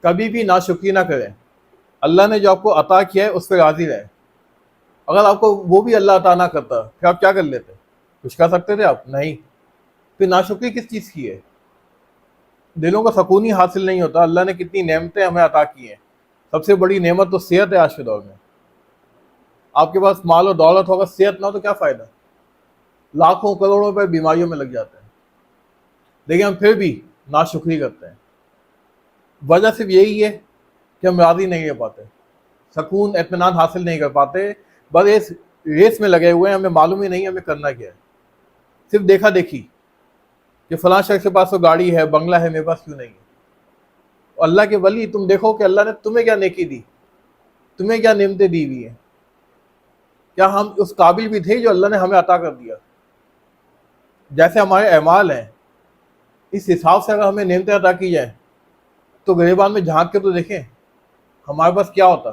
کبھی بھی ناشکری نہ کریں. اللہ نے جو آپ کو عطا کیا ہے اس پہ راضی رہیں. اگر آپ کو وہ بھی اللہ عطا نہ کرتا پھر آپ کیا کر لیتے؟ کچھ کر سکتے تھے آپ؟ نہیں. پھر ناشکری کس چیز کی ہے؟ دلوں کو سکون ہی حاصل نہیں ہوتا. اللہ نے کتنی نعمتیں ہمیں عطا کی ہیں. سب سے بڑی نعمت تو صحت ہے آج کے دور میں. آپ کے پاس مال و دولت ہوگا، صحت نہ ہو تو کیا فائدہ؟ لاکھوں کروڑوں روپے بیماریوں میں لگ جاتے ہیں، لیکن ہم پھر بھی ناشکری کرتے ہیں. وجہ صرف یہی ہے کہ ہم راضی نہیں رہ پاتے، سکون اطمینان حاصل نہیں کر پاتے. بس اس ریس میں لگے ہوئے ہیں، ہمیں معلوم ہی نہیں ہمیں کرنا کیا ہے. صرف دیکھا دیکھی کہ فلاں شخص کے پاس تو گاڑی ہے، بنگلہ ہے، میرے پاس کیوں نہیں ہے. اور اللہ کے ولی، تم دیکھو کہ اللہ نے تمہیں کیا نیکی دی، تمہیں کیا نعمتیں دی ہوئی ہیں. کیا ہم اس قابل بھی تھے جو اللہ نے ہمیں عطا کر دیا؟ جیسے ہمارے اعمال ہیں اس حساب سے اگر ہمیں نعمتیں عطا کی جائیں تو گریبان میں جھانک کے تو دیکھیں ہمارے پاس کیا ہوتا.